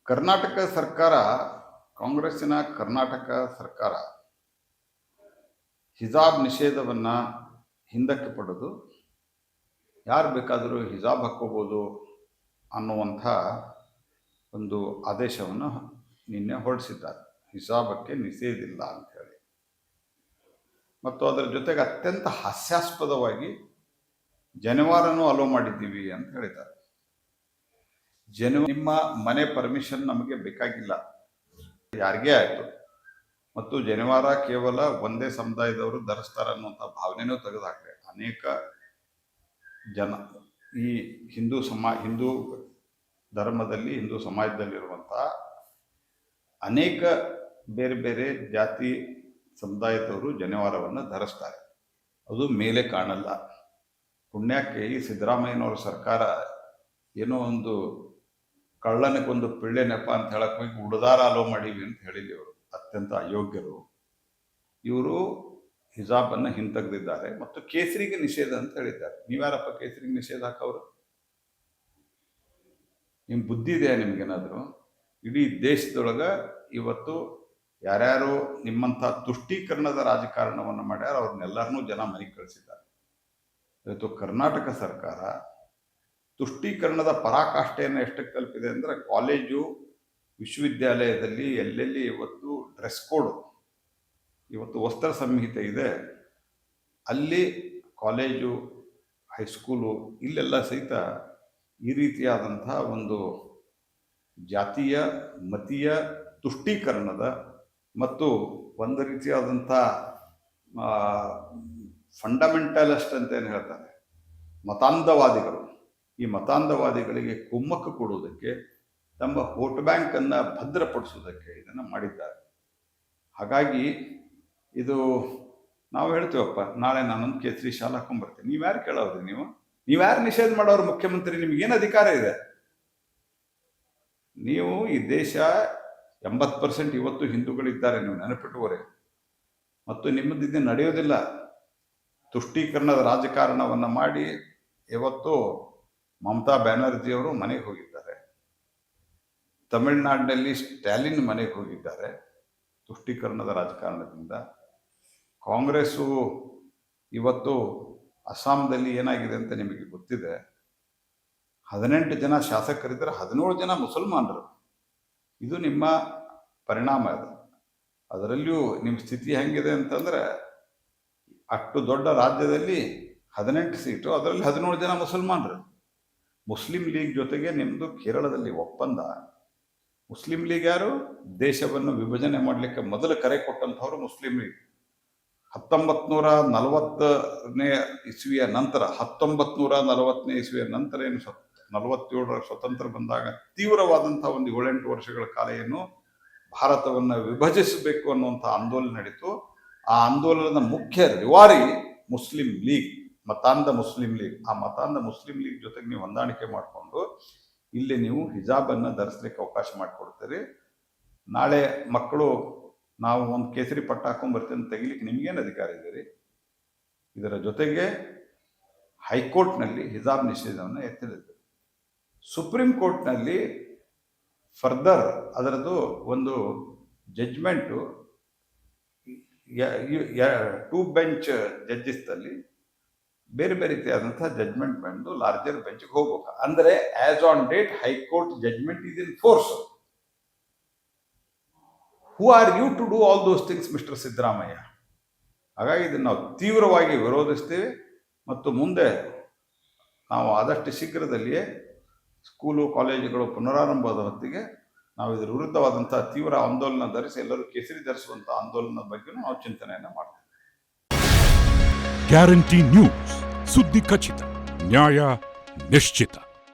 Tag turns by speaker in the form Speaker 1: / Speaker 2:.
Speaker 1: ಕರ್ನಾಟಕ ಸರ್ಕಾರ, ಕಾಂಗ್ರೆಸ್ಸಿನ ಕರ್ನಾಟಕ ಸರ್ಕಾರ ಹಿಜಾಬ್ ನಿಷೇಧವನ್ನು ಹಿಂದಕ್ಕೆ ಪಡೆದು ಯಾರು ಬೇಕಾದರೂ ಹಿಜಾಬ್ ಹಾಕ್ಕೋಬೋದು ಅನ್ನುವಂಥ ಒಂದು ಆದೇಶವನ್ನು ನಿನ್ನೆ ಹೊರಡಿಸಿದ್ದಾರೆ. ಹಿಜಾಬಕ್ಕೆ ನಿಷೇಧಿಲ್ಲ ಅಂಥೇಳಿ. ಮತ್ತು ಅದರ ಜೊತೆಗೆ ಅತ್ಯಂತ ಹಾಸ್ಯಾಸ್ಪದವಾಗಿ ಜನಿವಾರನೂ ಅಲೋ ಮಾಡಿದ್ದೀವಿ ಅಂತ ಹೇಳಿದ್ದಾರೆ. ನಿಮ್ಮ ಮನೆ ಪರ್ಮಿಷನ್ ನಮಗೆ ಬೇಕಾಗಿಲ್ಲ, ಯಾರಿಗೇ ಆಯಿತು. ಮತ್ತು ಜನಿವಾರ ಕೇವಲ ಒಂದೇ ಸಮುದಾಯದವರು ಧರಿಸ್ತಾರೆ ಅನ್ನುವಂಥ ಭಾವನೆನೂ ತೆಗೆದುಹಾಕ್ರೆ ಅನೇಕ ಜನ ಈ ಹಿಂದೂ ಧರ್ಮದಲ್ಲಿ, ಹಿಂದೂ ಸಮಾಜದಲ್ಲಿರುವಂಥ ಅನೇಕ ಬೇರೆ ಬೇರೆ ಜಾತಿ ಸಮುದಾಯದವರು ಜನಿವಾರವನ್ನು ಧರಿಸ್ತಾರೆ. ಅದು ಮೇಲೆ ಕಾಣಲ್ಲ. ಪುಣ್ಯಕ್ಕೆ ಈ ಸಿದ್ದರಾಮಯ್ಯನವರ ಸರ್ಕಾರ ಏನೋ ಒಂದು ಕಳ್ಳನಿಗೊಂದು ಪಿಳ್ಳೆ ನೆಪ ಅಂತ ಹೇಳಕ್ ಹೋಗಿ ಉಡದಾರ ಅಲೋ ಮಾಡೀವಿ ಅಂತ ಹೇಳಿದ್ವಿ. ಇವರು ಅತ್ಯಂತ ಅಯೋಗ್ಯರು. ಇವರು ಹಿಜಾಬನ್ನು ಹಿಂತೆಗೆದಿದ್ದಾರೆ ಮತ್ತು ಕೇಸರಿಗೆ ನಿಷೇಧ ಅಂತ ಹೇಳಿದ್ದಾರೆ. ನೀವ್ಯಾರಪ್ಪ ಕೇಸರಿಗೆ ನಿಷೇಧ ಹಾಕವ್ರು? ನಿಮ್ ಬುದ್ಧಿ ಇದೆಯಾ ನಿಮ್ಗೇನಾದ್ರು? ಇಡೀ ದೇಶದೊಳಗೆ ಇವತ್ತು ಯಾರ್ಯಾರು ನಿಮ್ಮಂಥ ತುಷ್ಟೀಕರಣದ ರಾಜಕಾರಣವನ್ನು ಮಾಡ್ಯಾರ ಅವ್ರನ್ನೆಲ್ಲರನ್ನೂ ಜನ ಮನೆಗೆ ಕಳಿಸಿದ್ದಾರೆ. ಇವತ್ತು ಕರ್ನಾಟಕ ಸರ್ಕಾರ ತುಷ್ಟೀಕರಣದ ಪರಾಕಾಷ್ಠೆಯನ್ನು ಎಷ್ಟಕ್ಕೆ ತಲುಪಿದೆ ಅಂದರೆ, ಕಾಲೇಜು ವಿಶ್ವವಿದ್ಯಾಲಯದಲ್ಲಿ ಎಲ್ಲೆಲ್ಲಿ ಇವತ್ತು ಡ್ರೆಸ್ ಕೋಡ್, ಇವತ್ತು ವಸ್ತ್ರ ಸಂಹಿತೆ ಇದೆ, ಅಲ್ಲಿ ಕಾಲೇಜು ಹೈಸ್ಕೂಲು ಇಲ್ಲೆಲ್ಲ ಸಹಿತ ಈ ರೀತಿಯಾದಂಥ ಒಂದು ಜಾತೀಯ ಮತೀಯ ತುಷ್ಟೀಕರಣದ ಮತ್ತು ಒಂದು ರೀತಿಯಾದಂಥ ಫಂಡಮೆಂಟಲಿಸ್ಟ್ ಅಂತ ಏನು ಹೇಳ್ತಾರೆ, ಮತಾಂಧವಾದಿಗಳು, ಈ ಮತಾಂಧವಾದಿಗಳಿಗೆ ಕುಮ್ಮಕ್ಕು ಕೊಡುವುದಕ್ಕೆ, ತಮ್ಮ ವೋಟ್ ಬ್ಯಾಂಕನ್ನು ಭದ್ರಪಡಿಸೋದಕ್ಕೆ ಇದನ್ನು ಮಾಡಿದ್ದಾರೆ. ಹಾಗಾಗಿ ಇದು ನಾವು ಹೇಳ್ತೀವಪ್ಪ, ನಾಳೆ ನಾನೊಂದು ಕೇಸರಿ ಶಾಲೆ ಹಾಕೊಂಡ್ಬರ್ತೀನಿ. ನೀವ್ಯಾರು ಕೇಳೋರು? ನೀವ್ಯಾರು ನಿಷೇಧ ಮಾಡೋರು? ಮುಖ್ಯಮಂತ್ರಿ, ನಿಮಗೇನು ಅಧಿಕಾರ ಇದೆ? ನೀವು ಈ ದೇಶ 80% ಇವತ್ತು ಹಿಂದೂಗಳಿದ್ದಾರೆ, ನೀವು ನೆನಪಿಟ್ಟುವರೆ. ಮತ್ತು ನಿಮ್ಮದಿದ್ದು ನಡೆಯೋದಿಲ್ಲ. ತುಷ್ಟೀಕರಣದ ರಾಜಕಾರಣವನ್ನು ಮಾಡಿ ಇವತ್ತು ಮಮತಾ ಬ್ಯಾನರ್ಜಿಯವರು ಮನೆಗೆ ಹೋಗಿದ್ದಾರೆ. ತಮಿಳುನಾಡಿನಲ್ಲಿ ಸ್ಟ್ಯಾಲಿನ್ ಮನೆಗೆ ಹೋಗಿದ್ದಾರೆ ತುಷ್ಟೀಕರಣದ ರಾಜಕಾರಣದಿಂದ. ಕಾಂಗ್ರೆಸ್ಸು ಇವತ್ತು ಅಸ್ಸಾಂದಲ್ಲಿ ಏನಾಗಿದೆ ಅಂತ ನಿಮಗೆ ಗೊತ್ತಿದೆ. 18 ಜನ ಶಾಸಕರಿದ್ದರೆ 17 ಜನ ಮುಸಲ್ಮಾನರು. ಇದು ನಿಮ್ಮ ಪರಿಣಾಮ. ಅದು ಅದರಲ್ಲಿಯೂ ನಿಮ್ಮ ಸ್ಥಿತಿ ಹೆಂಗಿದೆ ಅಂತಂದರೆ, ಅಷ್ಟು ದೊಡ್ಡ ರಾಜ್ಯದಲ್ಲಿ 18 ಸೀಟು, ಅದರಲ್ಲಿ 17 ಜನ ಮುಸಲ್ಮಾನರು. ಮುಸ್ಲಿಂ ಲೀಗ್ ಜೊತೆಗೆ ನಿಮ್ಮದು ಕೇರಳದಲ್ಲಿ ಒಪ್ಪಂದ. ಮುಸ್ಲಿಂ ಲೀಗ್ ಯಾರು? ದೇಶವನ್ನು ವಿಭಜನೆ ಮಾಡಲಿಕ್ಕೆ ಮೊದಲು ಕರೆ ಕೊಟ್ಟಂಥವ್ರು ಮುಸ್ಲಿಂ ಲೀಗ್. 1940ನೇ ಇಸ್ವಿಯ ನಂತರ, 1940ನೇ ಇಸ್ವಿಯ ನಂತರ ಏನು 47ರ ಸ್ವತಂತ್ರ ಬಂದಾಗ ತೀವ್ರವಾದಂಥ ಒಂದು 7-8 ವರ್ಷಗಳ ಕಾಲ ಏನು ಭಾರತವನ್ನು ವಿಭಜಿಸಬೇಕು ಅನ್ನುವಂಥ ಆಂದೋಲನ ನಡೀತು. ಆ ಆಂದೋಲನದ ಮುಖ್ಯ ರಿವಾರಿ ಮುಸ್ಲಿಂ ಲೀಗ್, ಮತಾಂಧ ಮುಸ್ಲಿಂ ಲೀಗ್. ಆ ಮತಾಂಧ ಮುಸ್ಲಿಂ ಲೀಗ್ ಜೊತೆಗೆ ನೀವು ಹೊಂದಾಣಿಕೆ ಮಾಡಿಕೊಂಡು ಇಲ್ಲಿ ನೀವು ಹಿಜಾಬನ್ನು ಧರಿಸ್ಲಿಕ್ಕೆ ಅವಕಾಶ ಮಾಡಿಕೊಡ್ತೀರಿ. ನಾಳೆ ಮಕ್ಕಳು ನಾವು ಒಂದು ಕೇಸರಿ ಪಟ್ಟ ಹಾಕೊಂಡ್ಬರ್ತೀನಿ ತೆಗಿಲಿಕ್ಕೆ ನಿಮಗೇನು ಅಧಿಕಾರ ಇದೆ? ಇದರ ಜೊತೆಗೆ ಹೈಕೋರ್ಟ್ನಲ್ಲಿ ಹಿಜಾಬ್ ನಿಷೇಧವನ್ನು ಎತ್ತಿದೆ. ಸುಪ್ರೀಂ ಕೋರ್ಟ್ನಲ್ಲಿ ಫರ್ದರ್ ಅದರದ್ದು ಒಂದು ಜಡ್ಜ್ಮೆಂಟು 2 ಬೆಂಚ್ ಜಡ್ಜಸ್ದಲ್ಲಿ ಬೇರೆ ಬೇರೆ ರೀತಿಯಾದಂಥ ಜಡ್ಜ್ಮೆಂಟ್ ಬಂದು ಲಾರ್ಜರ್ ಬೆಂಚ್ಗೆ ಹೋಗ್ಬೇಕು. ಅಂದರೆ as on date high court judgment is in force. Who are you to do all those things, mister Siddaramaiah? ಹಾಗಾಗಿ ಇದನ್ನು ನಾವು ತೀವ್ರವಾಗಿ ವಿರೋಧಿಸ್ತೀವಿ. ಮತ್ತು ಮುಂದೆ ನಾವು ಆದಷ್ಟು ಶೀಘ್ರದಲ್ಲಿಯೇ ಸ್ಕೂಲು ಕಾಲೇಜುಗಳು ಪುನರಾರಂಭದ ಹೊತ್ತಿಗೆ ನಾವು ಇದರ ವಿರುದ್ಧವಾದಂಥ ತೀವ್ರ ಆಂದೋಲನ ಧರಿಸಿ ಎಲ್ಲರೂ ಕೇಸರಿ ಧರಿಸುವಂಥ ಆಂದೋಲನದ ಬಗ್ಗೆ ನಾವು ಚಿಂತನೆಯನ್ನು ಮಾಡ್ತೀವಿ.
Speaker 2: ಗ್ಯಾರಂಟಿ ನ್ಯೂಸ್, ಸುದ್ದಿ ಖಚಿತ, ನ್ಯಾಯ ನಿಶ್ಚಿತ.